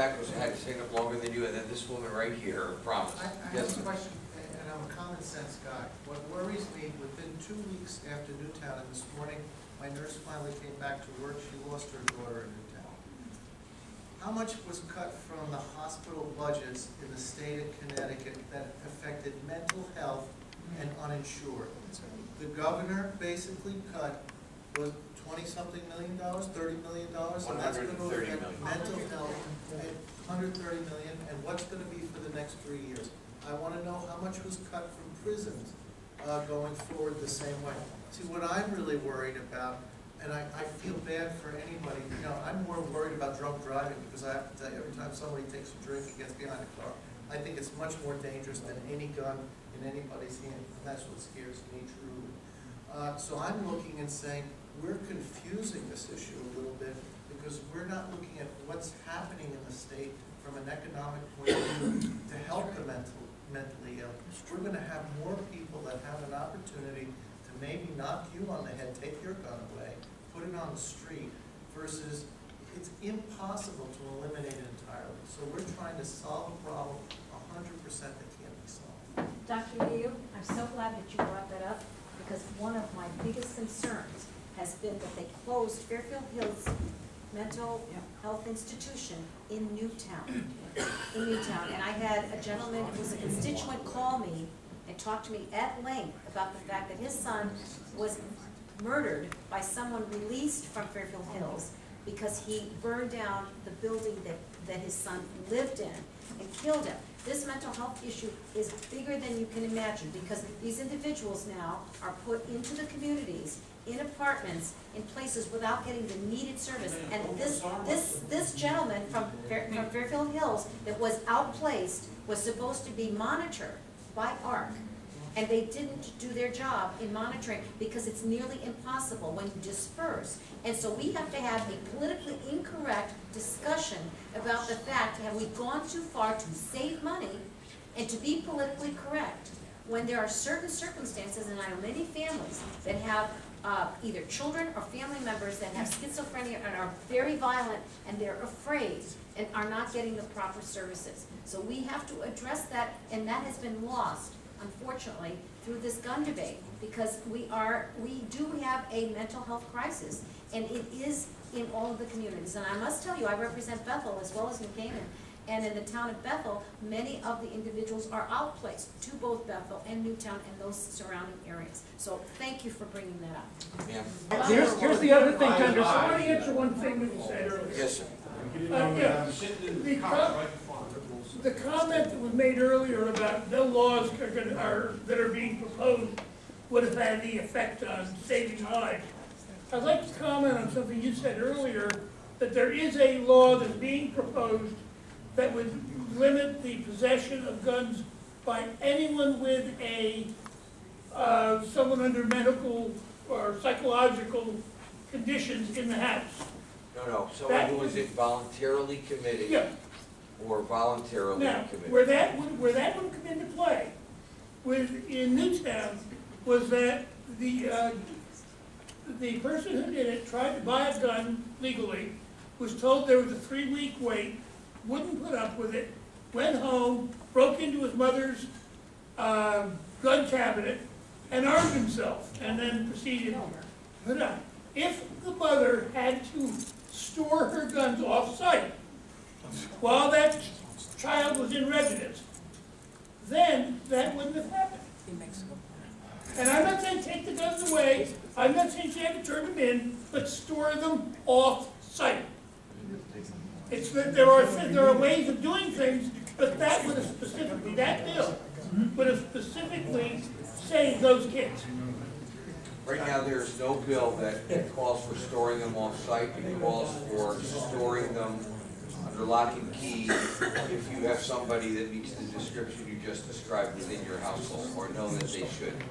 back was had his hand up longer than you, and then this woman right here, promise. I have a question, and I'm a common sense guy. What worries me, within 2 weeks after Newtown, and this morning, my nurse finally came back to work, she lost her daughter in Newtown. How much was cut from the hospital budgets in the state of Connecticut that affected mental health and uninsured? The governor basically cut was $20-something million, $30 million, and that's going to affect mental health, $130 million, and what's going to be for the next 3 years? I want to know how much was cut from prisons going forward the same way. See, what I'm really worried about, and I feel bad for anybody, you know, I'm more worried about drunk driving because I have to tell you, every time somebody takes a drink and gets behind a car, I think it's much more dangerous than any gun in anybody's hand, and that's what scares me truly. So I'm looking and saying, we're confusing this issue a little bit because we're not looking at what's happening in the state from an economic point of view to help the mentally ill. We're going to have more people that have an opportunity to maybe knock you on the head, take your gun away, put it on the street, versus it's impossible to eliminate it entirely. So we're trying to solve a problem 100% that can't be solved. Dr. Liu, I'm so glad that you brought that up because one of my biggest concerns has been that they closed Fairfield Hills Mental Health Institution in Newtown. And I had a gentleman who was a constituent call me and talk to me at length about the fact that his son was murdered by someone released from Fairfield Hills because he burned down the building that his son lived in and killed him. This mental health issue is bigger than you can imagine because these individuals now are put into the communities, in apartments, in places without getting the needed service. And this gentleman from Fairfield Hills that was outplaced was supposed to be monitored by ARC. And they didn't do their job in monitoring because it's nearly impossible when you disperse. And so we have to have a politically incorrect discussion about the fact, have we gone too far to save money and to be politically correct when there are certain circumstances, and I know many families that have either children or family members that have schizophrenia and are very violent and they're afraid and are not getting the proper services. So we have to address that, and that has been lost, unfortunately, through this gun debate, because we do have a mental health crisis, and it is in all of the communities. And I must tell you, I represent Bethel as well as New Canaan, and in the town of Bethel, many of the individuals are outplaced to both Bethel and Newtown and those surrounding areas. So thank you for bringing that up. Yeah. Here's the other thing to understand. I want to answer one thing that you said earlier. Yes, sir. The comment that was made earlier about no laws that are being proposed would have had any effect on saving lives. I'd like to comment on something you said earlier, that there is a law that's being proposed that would limit the possession of guns by anyone with someone under medical or psychological conditions in the house. No, someone who is involuntarily committed. Yeah. Or voluntarily committed. Where that would come into play in Newtown was that the person who did it tried to buy a gun legally, was told there was a 3-week wait, wouldn't put up with it, went home, broke into his mother's gun cabinet, and armed himself, and then proceeded to put it on. If the mother had to store her guns off-site while that child was in residence, then that wouldn't have happened. And I'm not saying take the guns away, I'm not saying you have to turn them in, but store them off-site. It's that there are ways of doing things, but that would have specifically, that bill would have specifically saved those kids. Right now, there's no bill that calls for storing them off-site. It calls for storing them under lock and key if you have somebody that meets the description you just described within your household, or know that they should.